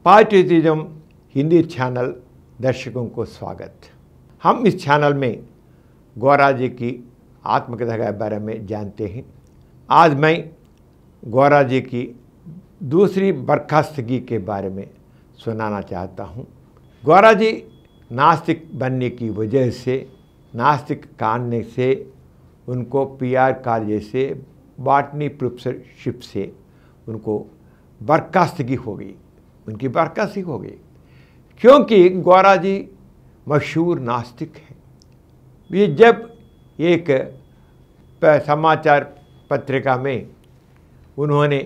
पाट्रियटिज्म Hindi channel दर्शकों को स्वागत। हम इस चैनल में गौरा जी की आत्मकथा के बारे में जानते हैं। आज मैं गौरा जी की दूसरी बर्खास्तगी के बारे में सुनाना चाहता हूँ। गौरा जी नास्तिक बनने की वजह से, नास्तिक काटने से उनको पीआर कॉलेज से बॉटनी प्रोफेसरशिप से उनको बर्खास्तगी हो गई, उनकी बर्खास्तगी हो गई क्योंकि गौरा जी मशहूर नास्तिक हैं। ये जब एक समाचार पत्रिका में उन्होंने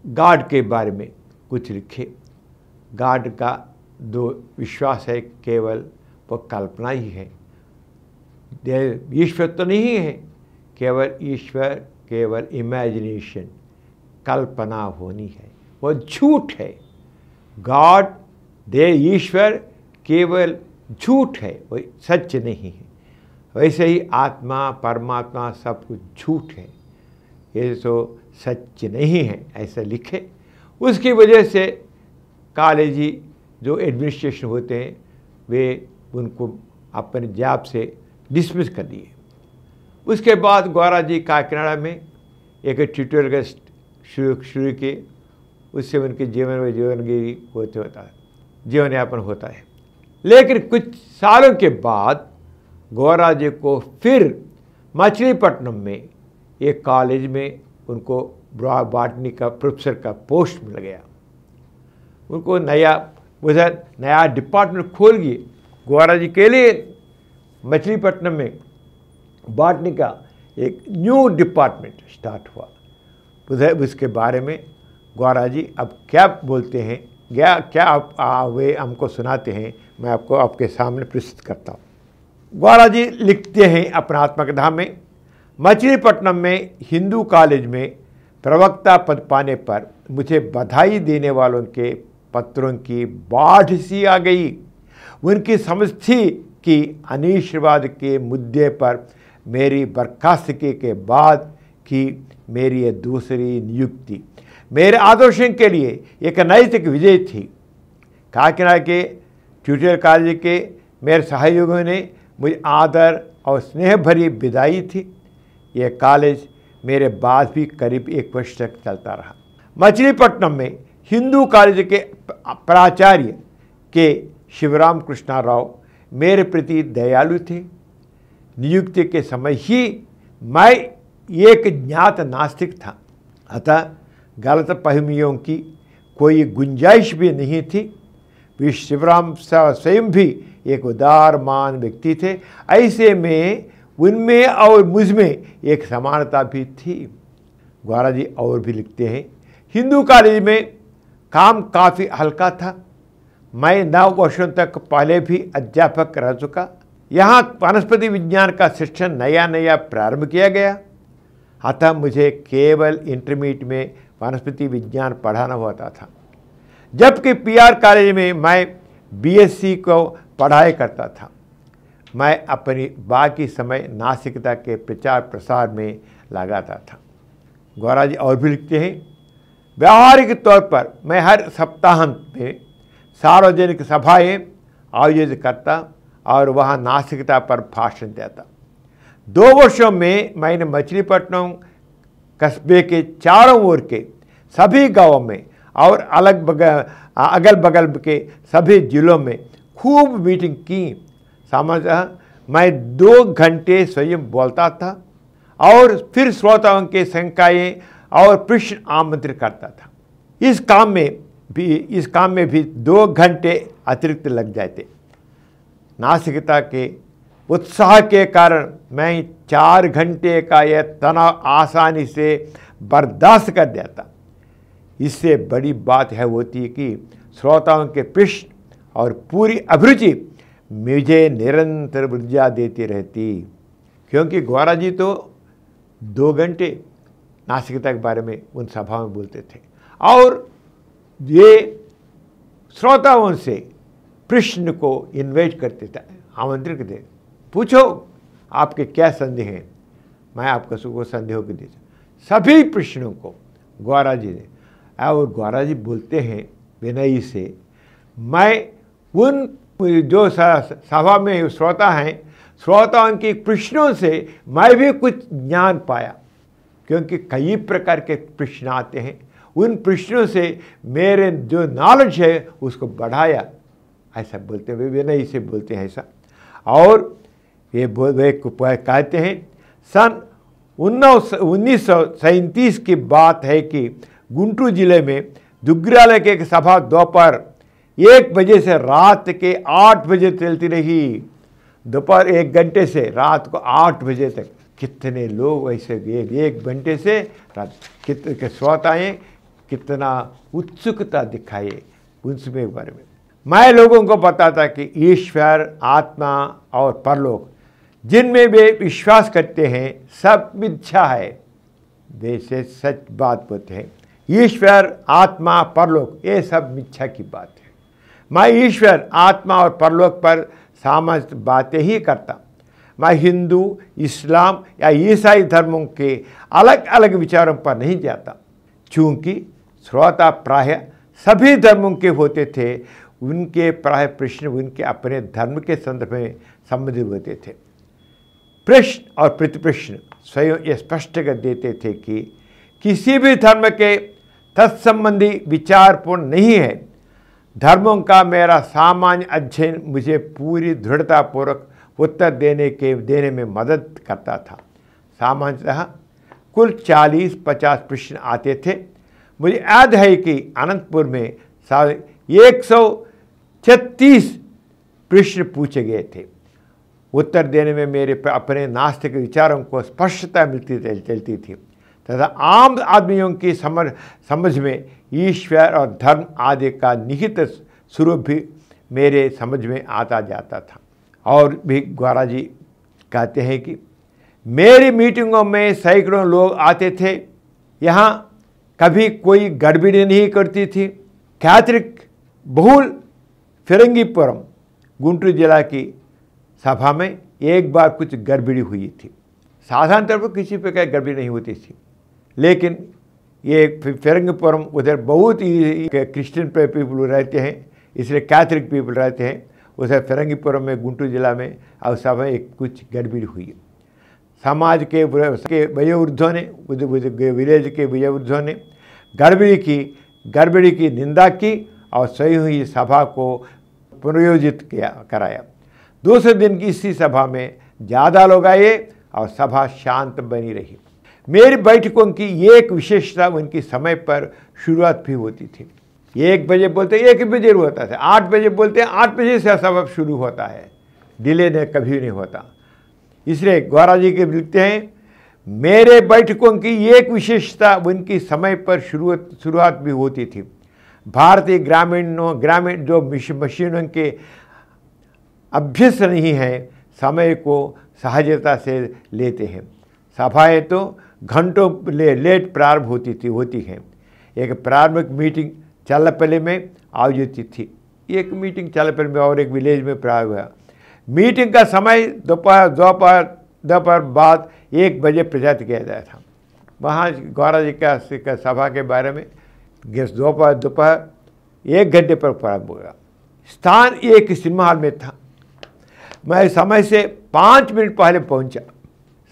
गॉड के बारे में कुछ लिखे, गॉड का जो विश्वास है केवल वो कल्पना ही है, ईश्वर तो नहीं है, केवल ईश्वर केवल इमेजिनेशन, कल्पना होनी है, वो झूठ है। गॉड दे ईश्वर केवल झूठ है, वो सच नहीं है। वैसे ही आत्मा परमात्मा सब कुछ झूठ है, ये तो सच नहीं है, ऐसा लिखे। उसकी वजह से कॉलेजी जो एडमिनिस्ट्रेशन होते हैं वे उनको अपने जॉब से डिसमिस कर दिए। उसके बाद गौरा जी काकीनाडा में एक ट्यूटोरियल शुरू किए, उससे उनके जीवन में जीवनगिरी होता है, जीवन यापन होता है। लेकिन कुछ सालों के बाद गौरा जी को फिर मछलीपट्टनम में एक कॉलेज में उनको बॉटनी का प्रोफेसर का पोस्ट मिल गया। उनको उधर नया डिपार्टमेंट खोल दिए गौरा जी के लिए। मछलीपट्टनम में बॉटनी का एक न्यू डिपार्टमेंट स्टार्ट हुआ। उधर उसके बारे में गौरा जी अब क्या बोलते हैं, क्या वे हमको सुनाते हैं, मैं आपको आपके सामने प्रस्तुत करता हूँ। गौरा जी लिखते हैं अपना आत्मकथा में, मछलीपट्टनम में हिंदू कॉलेज में प्रवक्ता पद पाने पर मुझे बधाई देने वालों के पत्रों की बाढ़ सी आ गई। उनकी समझ थी कि अनिश्चितवाद के मुद्दे पर मेरी बर्खास्तगी के बाद की मेरी ये दूसरी नियुक्ति मेरे आदर्शों के लिए एक नैतिक विजय थी। काकीनाडा के ट्यूटोरियल कॉलेज के मेरे सहयोगियों ने मुझे आदर और स्नेह भरी विदाई थी। यह कॉलेज मेरे बाद भी करीब 1 वर्ष तक चलता रहा। मछलीपट्टनम में हिंदू कॉलेज के प्राचार्य के शिवराम कृष्णा राव मेरे प्रति दयालु थे। नियुक्ति के समय ही मैं एक ज्ञात नास्तिक था, अतः गलत फहमियों की कोई गुंजाइश भी नहीं थी। वे शिवराम स्वयं भी एक उदारमान व्यक्ति थे, ऐसे में उनमें और मुझमें एक समानता भी थी। गौरा जी और भी लिखते हैं, हिंदू कॉलेज में काम काफ़ी हल्का था। मैं 9 वर्षों तक पहले भी अध्यापक रह चुका। यहाँ वनस्पति विज्ञान का शिक्षण नया प्रारंभ किया गया, अतः मुझे केवल इंटरमीडिएट में वनस्पति विज्ञान पढ़ाना होता था, जबकि पीआर कॉलेज में मैं बीएससी को पढ़ाई करता था। मैं अपनी बाकी समय नास्तिकता के प्रचार प्रसार में लगाता था। गौरा जी और भी लिखते हैं, व्यावहारिक तौर पर मैं हर सप्ताहांत में सार्वजनिक सभाएं आयोजित करता और वहां नास्तिकता पर भाषण देता। 2 वर्षों में मैंने मछलीपट्टनम कस्बे के चारों ओर के सभी गांवों में और अगल बगल के सभी जिलों में खूब मीटिंग की। सामान्यतः मैं 2 घंटे स्वयं बोलता था और फिर श्रोताओं के शंकाएं और प्रश्न आमंत्रित करता था। इस काम में भी 2 घंटे अतिरिक्त लग जाते। नास्तिकता के उत्साह के कारण मैं 4 घंटे का यह तनाव आसानी से बर्दाश्त कर देता। इससे बड़ी बात है होती कि श्रोताओं के प्रश्न और पूरी अभिरुचि मुझे निरंतर ऊर्जा देती रहती, क्योंकि गौरा जी तो 2 घंटे नास्तिकता के बारे में उन सभाओं में बोलते थे और ये श्रोताओं से प्रश्न को इन्वाइट करते थे, आमंत्रित करते, पूछो आपके क्या संदेह हैं, मैं आपका सुख संदेह को दे सभी प्रश्नों को गौरा जी ने। और गौरा जी बोलते हैं विनयी से, मैं उन जो सभा में श्रोता हैं, श्रोताओं के प्रश्नों से मैं भी कुछ ज्ञान पाया, क्योंकि कई प्रकार के प्रश्न आते हैं। उन प्रश्नों से मेरे जो नॉलेज है उसको बढ़ाया, ऐसा बोलते हैं, विनय से बोलते हैं ऐसा। और वे कहते हैं सन 1937 की बात है कि गुंटूर जिले में दुग्गरालय की एक सभा दोपहर 1 बजे से रात के 8 बजे चलती रही। दोपहर 1 घंटे से रात को 8 बजे तक। कितने लोग ऐसे 1 घंटे से रात, कितने के श्रोताएं कितना उत्सुकता दिखाए उसमें बारे में। मैं लोगों को बताता कि ईश्वर, आत्मा और परलोक जिनमें वे विश्वास करते हैं सब मिथ्या है। वे से सच बात बोलते हैं। ईश्वर, आत्मा, परलोक ये सब मिथ्या की बात है। मैं ईश्वर, आत्मा और परलोक पर समस्त बातें ही करता। मैं हिंदू, इस्लाम या ईसाई धर्मों के अलग अलग विचारों पर नहीं जाता, चूँकि श्रोता प्राय सभी धर्मों के होते थे। उनके प्राय प्रश्न उनके अपने धर्म के संदर्भ में संबंधित होते थे। प्रश्न और प्रतिप्रश्न स्वयं ये स्पष्ट कर देते थे कि किसी भी धर्म के तत्संबंधी विचारपूर्ण नहीं है। धर्मों का मेरा सामान्य अध्ययन मुझे पूरी दृढ़तापूर्वक उत्तर देने में मदद करता था। सामान्यतः कुल 40-50 प्रश्न आते थे। मुझे याद है कि अनंतपुर में 136 प्रश्न पूछे गए थे। उत्तर देने में मेरे अपने नास्तिक विचारों को स्पष्टता चलती थी तथा आम आदमियों की समझ में ईश्वर और धर्म आदि का निहित स्वरूप भी मेरे समझ में आता जाता था। और भी ग्वारा जी कहते हैं कि मेरी मीटिंगों में सैकड़ों लोग आते थे। यहाँ कभी कोई गड़बड़ी नहीं करती थी। कैथलिक बहुल फिरंगीपुरम गुंटूर जिला की सभा में एक बार कुछ गड़बड़ी हुई थी। साधारण तौर पर किसी प्रकार गड़बड़ी नहीं होती थी, लेकिन ये फिरंगीपुरम उधर बहुत ही क्रिश्चियन पीपल रहते हैं, इसलिए कैथलिक पीपल रहते हैं। उधर फिरंगीपुरम में गुंटूर जिला में और सभा में कुछ गड़बड़ी हुई। समाज के वयोवृद्धों ने, विलेज के वयोवृद्धों ने गड़बड़ी की निंदा की और स्वयं ही सभा को पुनर्योजित कराया। दूसरे दिन की इसी सभा में ज़्यादा लोग आए और सभा शांत बनी रही। मेरी बैठकों की एक विशेषता उनकी समय पर शुरुआत भी होती थी। 1 बजे बोलते 1 बजे होता था, 8 बजे बोलते 8 बजे से सभा शुरू होता है। डिले ने कभी नहीं होता। इसलिए ग्वारा जी के लिखते हैं, मेरे बैठकों की एक विशेषता उनकी समय पर शुरुआत भी होती थी। भारतीय ग्रामीण जो मशीनों के अभ्यस्त नहीं है, समय को सहजता से लेते हैं। सभाएं तो घंटों लेट प्रारंभ होती हैं। एक प्रारंभिक मीटिंग चल्लापल्ली में आयोजित थी। एक मीटिंग चल्लापल्ली में और एक विलेज में प्रारंभ हुआ। मीटिंग का समय दोपहर बाद 1 बजे प्रचारित किया गया था। वहाँ गौरा जी का सभा के बारे में दोपहर 1 घंटे पर प्रारंभ हुआ। स्थान एक सिनेमा हॉल में था। मैं समय से 5 मिनट पहले पहुंचा।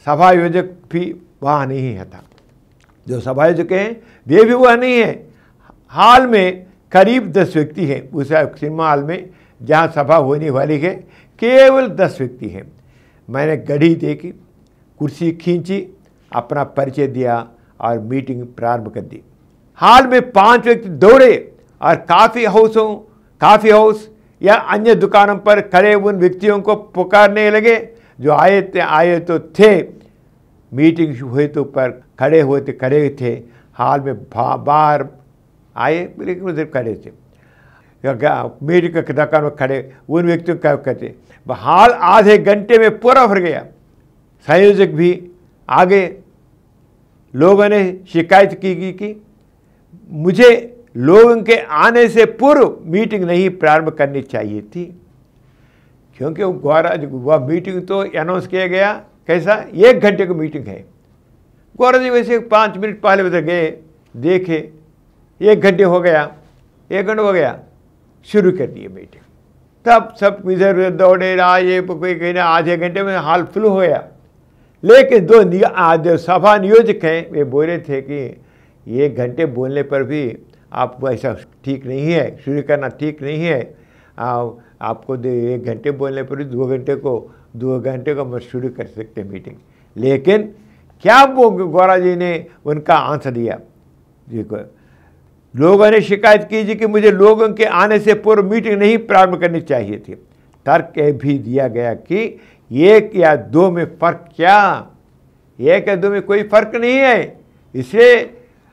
सभा आयोजक भी वहाँ नहीं है था। जो सभा आयोजक हैं वे भी वहाँ नहीं है। हाल में करीब 10 व्यक्ति हैं। उस सिनेमा हॉल में जहाँ सभा होने वाली है केवल 10 व्यक्ति हैं। मैंने घड़ी देखी, कुर्सी खींची, अपना परिचय दिया और मीटिंग प्रारंभ कर दी। हाल में 5 व्यक्ति दौड़े और काफ़ी हाउस या अन्य दुकानों पर खड़े उन व्यक्तियों को पुकारने लगे जो आए तो थे। मीटिंग हुए तो पर खड़े थे। हाल में बाहर आए लेकिन उधर खड़े थे। मीटिंग के दुकान में खड़े उन व्यक्तियों का कहते हाल आधे घंटे में पूरा भर गया। संयोजक भी आगे लोगों ने शिकायत की मुझे लोगों के आने से पूर्व मीटिंग नहीं प्रारंभ करनी चाहिए थी, क्योंकि वह मीटिंग तो अनाउंस किया गया कैसा 1 घंटे की मीटिंग है। गौरा जी वैसे 5 मिनट पहले उधर गए, देखे 1 घंटे हो गया, 1 घंटा हो गया, शुरू कर दिए मीटिंग। तब सब इधर उधर दौड़े, आए, कोई कहीं ना आधे घंटे में हाल फुल हो गया। लेकिन जो सभा नियोजक हैं वे बोल रहे थे कि 1 घंटे बोलने पर भी आपको ऐसा ठीक नहीं है, शुरू करना ठीक नहीं है। आपको 1 घंटे बोलने पर भी 2 घंटे को मैं शुरू कर सकते मीटिंग। लेकिन क्या वो गौरा जी ने उनका आंसर दिया? देखो, लोगों ने शिकायत की जी कि मुझे लोगों के आने से पूर्व मीटिंग नहीं प्रारंभ करनी चाहिए थी। तर्क भी दिया गया कि 1 या 2 में फ़र्क क्या? 1 या 2 में कोई फ़र्क नहीं है। इसे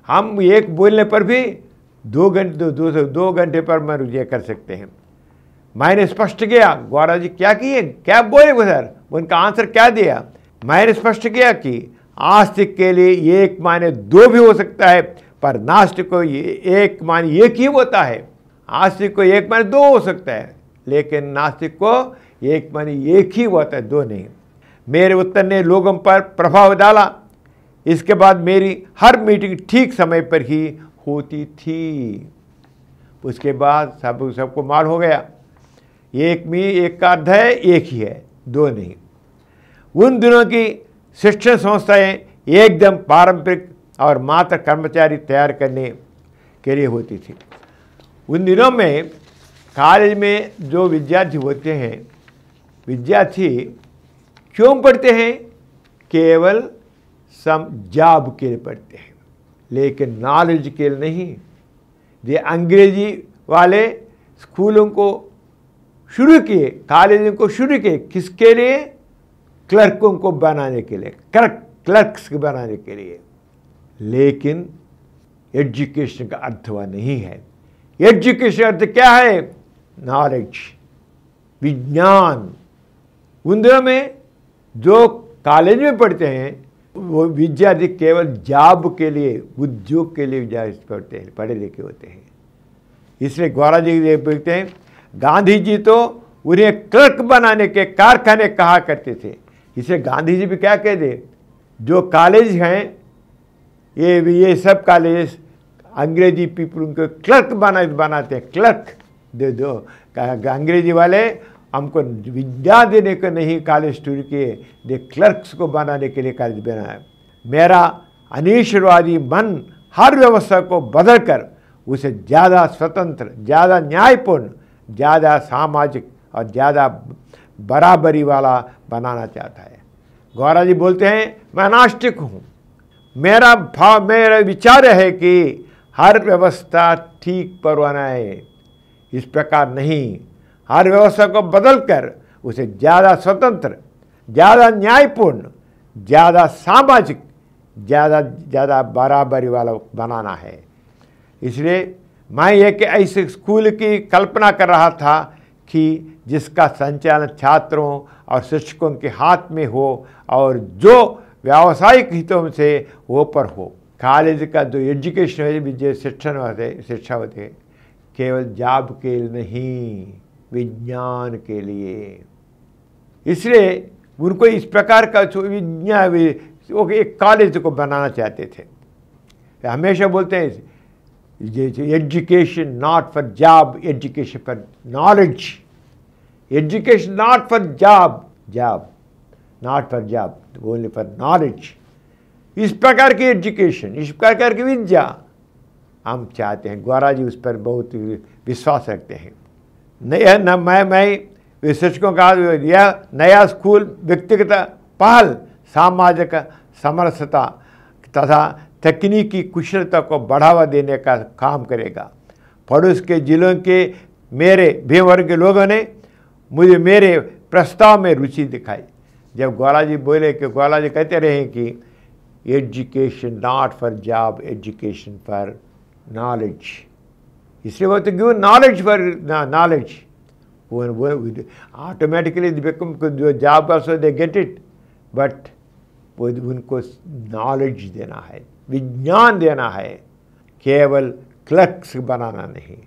हम 1 बोलने पर भी 2 घंटे पर मैं ये कर सकते हैं। मैंने स्पष्ट किया, गौरा जी क्या किए, क्या बोले सर, उनका आंसर क्या दिया? मैंने स्पष्ट किया कि आस्तिक के लिए 1 माने 2 भी हो सकता है, पर नास्तिक को 1 माने 1 ही होता है। आस्तिक को 1 माने 2 हो सकता है, लेकिन नास्तिक को 1 माने 1 ही होता है, 2 नहीं। मेरे उत्तर ने लोगों पर प्रभाव डाला। इसके बाद मेरी हर मीटिंग ठीक समय पर ही होती थी। उसके बाद सबको मालूम हो गया, 1 का अर्थ है 1 ही है, 2 नहीं। उन दिनों की शिक्षण संस्थाएं एकदम पारंपरिक और मात्र कर्मचारी तैयार करने के लिए होती थी। उन दिनों में कॉलेज में जो विद्यार्थी होते हैं, विद्यार्थी क्यों पढ़ते हैं? केवल जॉब के लिए पढ़ते हैं, लेकिन नॉलेज के लिए नहीं। ये अंग्रेजी वाले स्कूलों को शुरू किए, कॉलेजों को शुरू किए, किसके लिए? क्लर्कों को बनाने के लिए, क्लर्क्स को बनाने के लिए। लेकिन एजुकेशन का अर्थ वह नहीं है। एजुकेशन अर्थ क्या है? नॉलेज, विज्ञान। उन दिनों में जो कॉलेज में पढ़ते हैं वो विद्यार्थी केवल जॉब के लिए, उद्योग के लिए पढ़ते हैं, पढ़े लिखे होते हैं। इसलिए गौरा जी देखते हैं, गांधी जी तो उन्हें क्लर्क बनाने के कारखाने कहा करते थे। इसे गांधी जी भी क्या कहते, जो कॉलेज हैं ये सब कॉलेज अंग्रेजी पीपल उनको क्लर्क बनाते हैं। क्लर्क दे दो, अंग्रेजी वाले हमको विद्या देने को नहीं कॉलेज शुरू किए, दे क्लर्क्स को बनाने के लिए कॉलेज बनाया। मेरा अनिश्वरवादी मन हर व्यवस्था को बदलकर उसे ज़्यादा स्वतंत्र, ज़्यादा न्यायपूर्ण, ज़्यादा सामाजिक और ज़्यादा बराबरी वाला बनाना चाहता है। गौरा जी बोलते हैं, मैं नास्तिक हूँ। मेरा विचार है कि हर व्यवस्था ठीक पर बनाए, इस प्रकार नहीं। हर व्यवस्था को बदलकर उसे ज़्यादा स्वतंत्र, ज़्यादा न्यायपूर्ण, ज़्यादा सामाजिक, ज़्यादा बराबरी वाला बनाना है। इसलिए मैं एक ऐसे स्कूल की कल्पना कर रहा था कि जिसका संचालन छात्रों और शिक्षकों के हाथ में हो और जो व्यावसायिक हितों से वो पर हो। कॉलेज का जो एजुकेशन है, जो शिक्षा होते हैं, केवल जॉब के लिए नहीं, विज्ञान के लिए। इसलिए उनको इस प्रकार का विज्ञान एक कॉलेज को बनाना चाहते थे। हमेशा बोलते हैं education not for job, education for knowledge. Education not for job not for job, only for knowledge. इस प्रकार की एजुकेशन, इस प्रकार की विद्या हम चाहते हैं। गौरा जी उस पर बहुत विश्वास रखते हैं। मैं शिक्षकों का यह नया स्कूल व्यक्तिगत पहल, सामाजिक समरसता तथा तकनीकी कुशलता को बढ़ावा देने का काम करेगा। पड़ोस के जिलों के मेरे भीमवर्ग के लोगों ने मुझे मेरे प्रस्ताव में रुचि दिखाई। जब गौरा जी बोले कि गौरा जी कहते रहे कि education not for job, education for knowledge, इसलिए वो तो गिव नॉलेज फॉर नॉलेज, वो ऑटोमेटिकली बिकम जो job also they get it, but वो उनको नॉलेज देना है, विज्ञान देना है, केवल क्लर्क्स बनाना नहीं।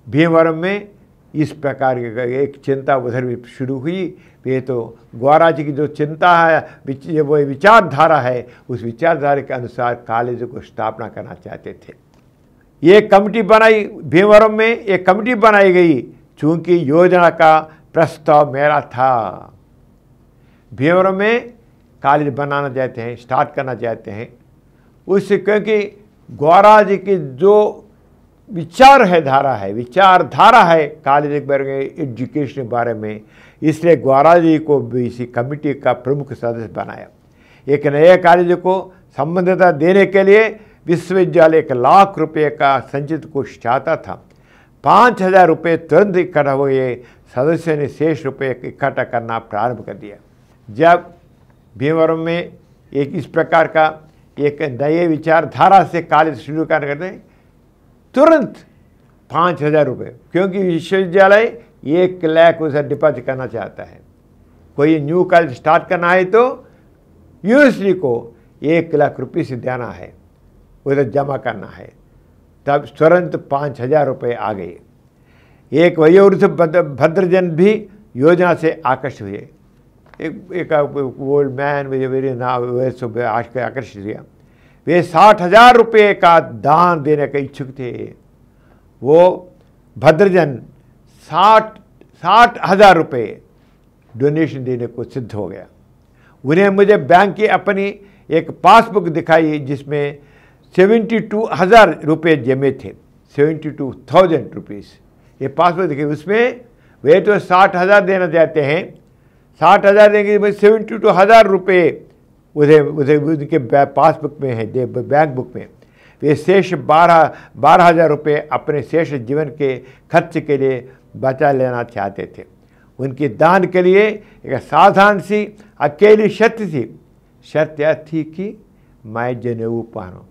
भीमवरम में इस प्रकार की एक चिंता उधर भी शुरू हुई। ये तो गौरा जी की जो चिंता है, वो विचारधारा है, उस विचारधारा के अनुसार कॉलेज को स्थापना करना चाहते थे। ये कमेटी बनाई, भीमवरम में एक कमेटी बनाई गई, चूंकि योजना का प्रस्ताव मेरा था। भीमवरम में कॉलेज बनाना चाहते हैं, स्टार्ट करना चाहते हैं उससे, क्योंकि गौरा जी की जो विचारधारा है कॉलेज के बारे में, एजुकेशन के बारे में, इसलिए गौरा जी को भी इसी कमेटी का प्रमुख सदस्य बनाया। एक नए कॉलेज को संबद्धता देने के लिए विश्वविद्यालय 1 लाख रुपये का संचित कोष चाहता था। 5,000 रुपये तुरंत इकट्ठा हुए, सदस्यों ने शेष रुपये इकट्ठा करना प्रारंभ कर दिया। जब भीमवरम में एक इस प्रकार का एक नए विचारधारा से कॉलेज शुरू करते हैं, तुरंत 5,000 रुपये, क्योंकि विश्वविद्यालय 1 लाख उसे डिपॉजिट करना चाहता है। कोई न्यू कॉलेज स्टार्ट करना है तो यूनिवर्सिटी को 1 लाख रुपये से देना है, उसे जमा करना है। तब तुरंत 5,000 रुपये आ गए। एक वयोवृद्ध भद्रजन भी योजना से आकर्षित हुए। एक ओल्ड मैन मेरे नाम आकर्षित हुआ। वे 60,000 रुपये का दान देने के इच्छुक थे। वो भद्रजन 60,000 रुपये डोनेशन देने को सिद्ध हो गया। उन्हें मुझे बैंक की अपनी एक पासबुक दिखाई जिसमें 72,000 रुपये जमे थे, 72,000 रुपीज़। ये पासबुक दिखाई, उसमें वे तो 60,000 देना चाहते हैं, 60,000 देंगे, 72,000 रुपये उधर उनके पासबुक में है, बैंक बुक में। वे शेष 12,000 रुपये अपने शेष जीवन के खर्च के लिए बचा लेना चाहते थे। उनकी दान के लिए एक साधारण सी अकेली शर्त थी। शर्त यह थी कि मैं जनेऊ पहनूं।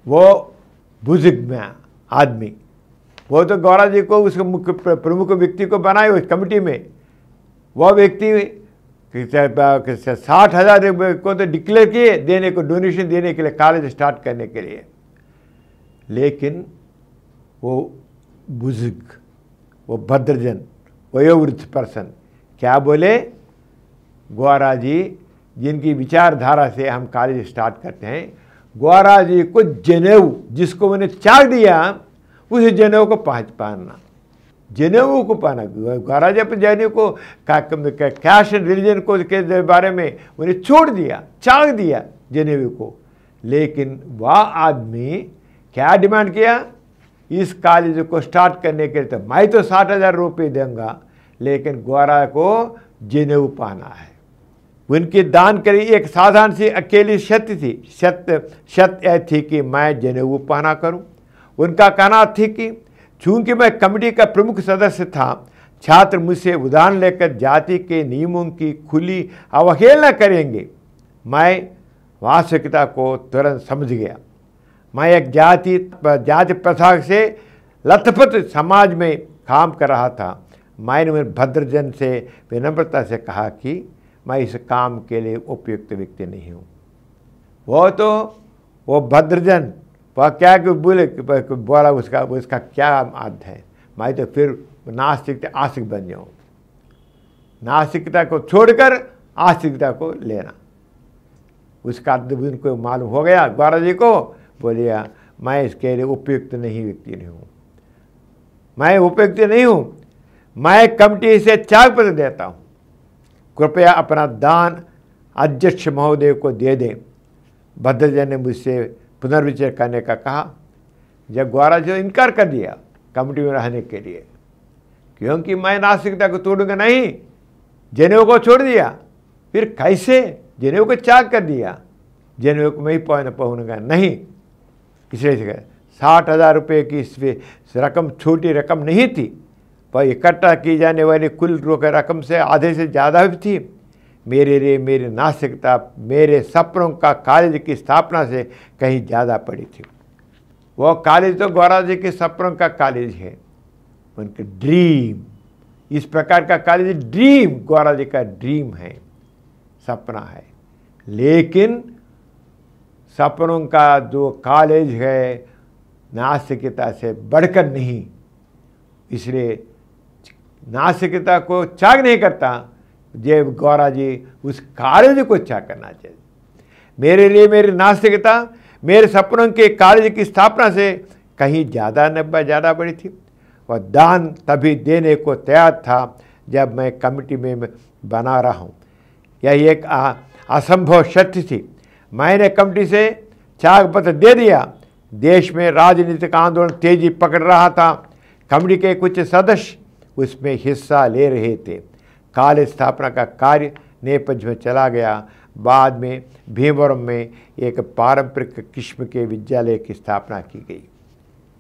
वो बुजुर्ग में आदमी, वो तो गौरा जी को उसके मुख्य प्रमुख व्यक्ति को बनाए उस कमेटी में। वह व्यक्ति 60,000 रुपये को तो डिक्लेयर किए देने को, डोनेशन देने के लिए, कॉलेज स्टार्ट करने के लिए। लेकिन वो बुजुर्ग, वो भद्रजन, वयोवृद्ध पर्सन क्या बोले, गौरा जी जिनकी विचारधारा से हम कॉलेज स्टार्ट करते हैं, गौरा जी को जनेऊ जिसको मैंने चाक दिया उस जनेऊ को पहनना, जनेऊ को पहना। गौरा जी अपने जनेऊ को कैश एंड रिलीजन को के बारे में उन्हें छोड़ दिया, चाक दिया जनेऊ को। लेकिन वह आदमी क्या डिमांड किया, इस कॉलेज को स्टार्ट करने के लिए तो मैं तो 60,000 रुपये दूंगा, लेकिन गौरा को जनेऊ पहना है। उनकी दान के लिए एक साधारण सी अकेली शर्त थी। शर्त यह थी कि मैं जनेऊ पहना करूं। उनका कहना थी कि चूंकि मैं कमेटी का प्रमुख सदस्य था, छात्र मुझसे उदाहरण लेकर जाति के नियमों की खुली अवहेलना करेंगे। मैं वास्तविकता को तुरंत समझ गया। मैं एक जाति प्रथा से लथपथ समाज में काम कर रहा था। मैंने भद्रजन से विनम्रता से कहा कि मैं इस काम के लिए उपयुक्त व्यक्ति नहीं हूँ। वो भद्रजन वह क्या बोला, उसका क्या आदत है, मैं तो फिर आस्तिक बन जाऊँ। नास्तिकता को छोड़कर आस्तिकता को लेना, उसका उनको मालूम हो गया। गौरा जी को बोलिया मैं इसके लिए उपयुक्त व्यक्ति नहीं हूँ, मैं उपयुक्त नहीं हूँ। मैं कमेटी से चाक पत्र देता हूँ, कृपया अपना दान अध्यक्ष महोदय को दे दें। भद्रजन ने मुझसे पुनर्विचार करने का कहा। जब गौरा जी ने इनकार कर दिया कमेटी में रहने के लिए, क्योंकि मैं नास्तिकता को तोड़ूंगा नहीं, जनेऊ को छोड़ दिया, फिर कैसे जनेऊ को चाक कर दिया, जनेऊ को मैं ही पहनूंगा नहीं। इसलिए 60,000 रुपये की रकम छोटी रकम नहीं थी, पर इकट्ठा की जाने वाली कुल रकम से आधे से ज़्यादा भी थी। मेरे लिए मेरी नास्तिकता मेरे सपनों का कॉलेज की स्थापना से कहीं ज़्यादा पड़ी थी। वो कॉलेज तो गौरा जी के सपनों का कॉलेज है, उनके ड्रीम, इस प्रकार का कॉलेज ड्रीम, गौरा जी का ड्रीम है, सपना है। लेकिन सपनों का जो कॉलेज है नास्तिकता से बढ़कर नहीं, इसलिए नास्तिकता को चाक नहीं करता। जब गौरा जी उस कॉलेज को चाक करना चाहिए। मेरे लिए मेरी नास्तिकता मेरे सपनों के कॉलेज की स्थापना से कहीं ज़्यादा बड़ी थी। वह दान तभी देने को तैयार था जब मैं कमेटी में बना रहा हूँ। यह एक असंभव सत्य थी। मैंने कमेटी से त्यागपत्र दे दिया। देश में राजनीतिक आंदोलन तेजी पकड़ रहा था। कमेटी के कुछ सदस्य उसमें हिस्सा ले रहे थे। कॉलेज स्थापना का कार्य नेपथ्य में चला गया। बाद में भीमवरम में एक पारंपरिक किस्म के विद्यालय की स्थापना की गई।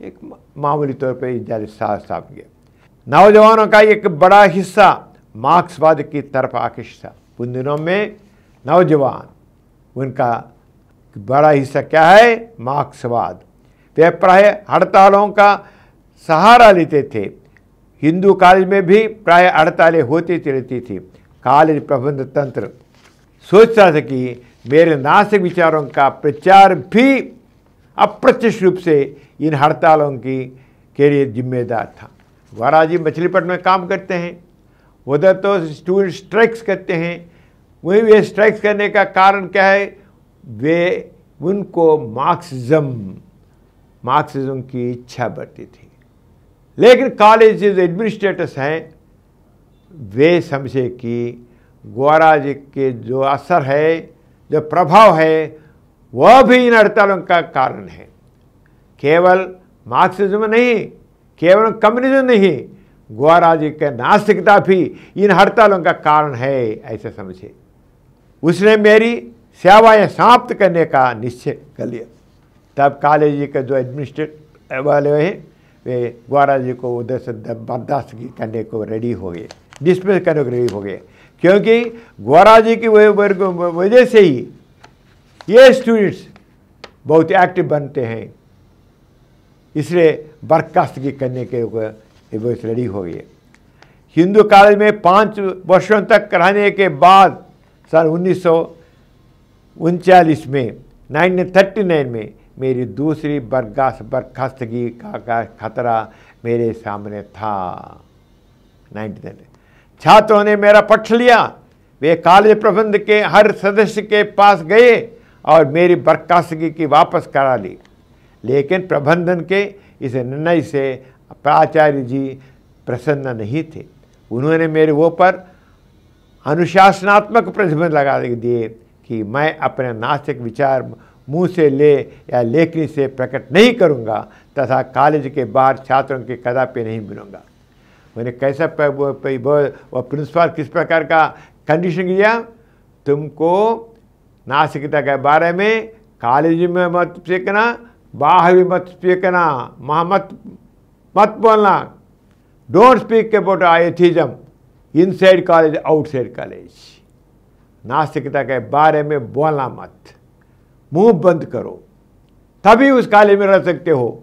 एक मामूली तौर पर विद्यालय स्थापित किया। नौजवानों का एक बड़ा हिस्सा मार्क्सवाद की तरफ आकर्षित था। उन दिनों में नौजवान, उनका बड़ा हिस्सा क्या है? मार्क्सवाद। वे प्राय हड़तालों का सहारा लेते थे। हिंदू कॉलेज में भी प्राय हड़तालें होती रहती थी। कॉलेज प्रबंध तंत्र सोचता था कि मेरे नास्तिक विचारों का प्रचार भी अप्रत्यक्ष रूप से इन हड़तालों के लिए जिम्मेदार था। गौरा जी मछलीपट्टनम में काम करते हैं, उधर तो स्टूडेंट स्ट्राइक्स करते हैं। वही वे स्ट्राइक्स करने का कारण क्या है? वे उनको मार्क्सिज्म की इच्छा बढ़ती थी। लेकिन कॉलेज जो एडमिनिस्ट्रेटर्स हैं वे समझे कि गौरा जी के जो असर है, जो प्रभाव है, वह भी इन हड़तालों का कारण है। केवल मार्क्सिज्म नहीं, केवल कम्युनिज्म नहीं, गौरा जी के नास्तिकता भी इन हड़तालों का कारण है, ऐसे समझे। उसने मेरी सेवाएं समाप्त करने का निश्चय कर लिया। तब कॉलेज के जो एडमिनिस्ट्रेटर वाले हैं वे गौरा जी को उधर से बर्दाश्त करने को रेडी हो गए, डिसमिस करने को रेडी हो गए, क्योंकि गौरा जी की वजह से ही ये स्टूडेंट्स बहुत एक्टिव बनते हैं। इसलिए बर्खास्तगी करने के वो रेडी हो गए। हिंदू कॉलेज में 5 वर्षों तक रहने के बाद सन 1939 में 1939 में मेरी दूसरी बर्खास्तगी का खतरा मेरे सामने था। 1939 छात्रों ने मेरा पक्ष लिया। वे कॉलेज प्रबंध के हर सदस्य के पास गए और मेरी बर्खास्तगी की वापस करा ली। लेकिन प्रबंधन के इस निर्णय से प्राचार्य जी प्रसन्न नहीं थे। उन्होंने मेरे ऊपर अनुशासनात्मक प्रतिबंध लगा दिए कि मैं अपने नास्तिक विचार मुंह से ले या लेखनी से प्रकट नहीं करूंगा तथा कॉलेज के बाहर छात्रों के कदापि नहीं मिलूंगा। मैंने कैसा वो प्रिंसिपल किस प्रकार का कंडीशन किया? तुमको नास्तिकता के बारे में कॉलेज में मत सीखना, बाहर भी मत सीखना, मत बोलना। Don't speak about atheism inside college, outside college. नास्तिकता के बारे में बोलना मत, मुंह बंद करो, तभी उस कॉलेज में रह सकते हो,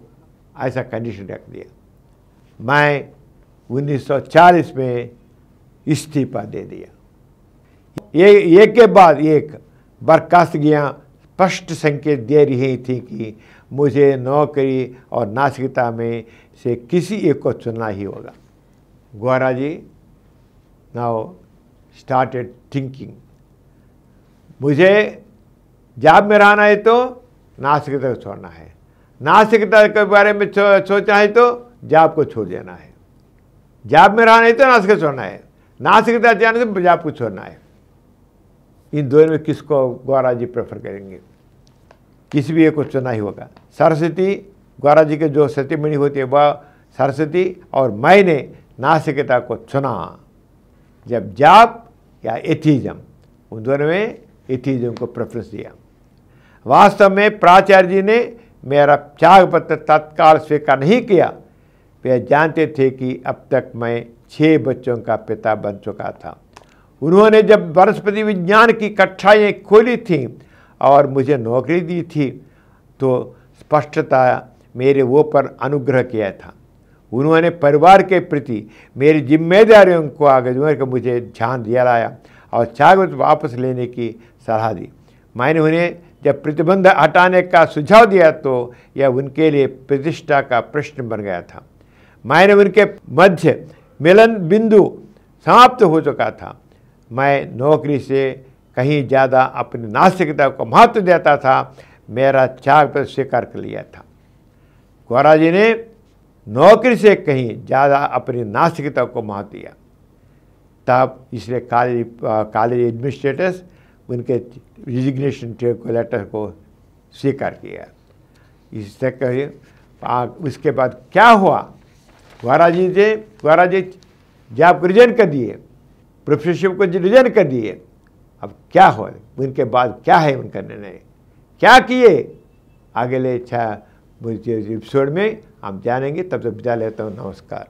ऐसा कंडीशन रख दिया। मैं 1940 में इस्तीफा दे दिया। ये एक के बाद एक बर्खास्तगियाँ स्पष्ट संकेत दे रही थी कि मुझे नौकरी और नास्तिकता में से किसी एक को चुनना ही होगा। गौरा जी नाउ स्टार्टेड थिंकिंग, मुझे जॉब में रहना है तो नास्तिकता को छोड़ना है, नास्तिकता के बारे में सोचना है तो जॉब को छोड़ देना है। जॉब में रहना है तो नास्तिकता छोड़ना है, नास्तिकता जाने तो जॉब को छोड़ना है। इन दोनों में किसको गौरा जी प्रेफर करेंगे? किसी भी एक को चुनना ही होगा। सरस्वती, गौरा जी के जो सतीमणि होती है वह सरस्वती, और मैंने नास्तिकता को चुना। जब जॉब या एथिज्म, उन दोनों में एथिज्म को प्रेफरेंस दिया। वास्तव में प्राचार्य जी ने मेरा त्यागपत्र तत्काल स्वीकार नहीं किया। वे जानते थे कि अब तक मैं 6 बच्चों का पिता बन चुका था। उन्होंने जब वनस्पति विज्ञान की कक्षाएं खोली थीं और मुझे नौकरी दी थी तो स्पष्टता मेरे ऊपर अनुग्रह किया था। उन्होंने परिवार के प्रति मेरी जिम्मेदारियों को आगे बढ़कर मुझे ध्यान दिलाया और त्यागपत्र वापस लेने की सलाह दी। मैंने उन्हें जब प्रतिबंध हटाने का सुझाव दिया तो यह उनके लिए प्रतिष्ठा का प्रश्न बन गया था। मैंने उनके मध्य मिलन बिंदु समाप्त हो चुका था। मैं नौकरी से कहीं ज़्यादा अपनी नास्तिकता को महत्व देता था। मेरा त्यागपत्र स्वीकार कर लिया था। गौरा जी ने नौकरी से कहीं ज़्यादा अपनी नास्तिकता को महत्व दिया। तब इसलिए कॉलेज एडमिनिस्ट्रेटर्स उनके रिजिग्नेशन लेटर को स्वीकार किया। इससे कहिए उसके बाद क्या हुआ, गौरा जी जॉब को रिजाइन कर दिए, प्रोफेसरशिप को रिजाइन कर दिए। अब क्या हो, उनके बाद क्या है उनका निर्णय, क्या किए, अगले एपिसोड में हम जानेंगे। तब तक विदा लेता हूँ, नमस्कार।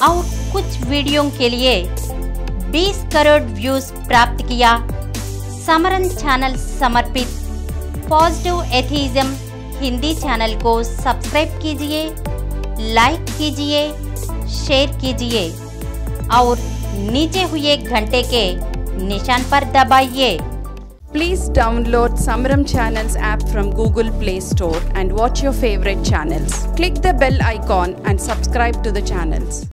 और कुछ वीडियो के लिए 20 करोड़ व्यूज प्राप्त किया। समरन चैनल समर्पित पॉजिटिव एथीज्म हिंदी चैनल को सब्सक्राइब कीजिए, लाइक कीजिए, शेयर कीजिए और नीचे हुए घंटे के निशान पर दबाइए। Please download Samaram Channels app from Google Play Store and watch your favorite channels. Click the bell icon and subscribe to the channels.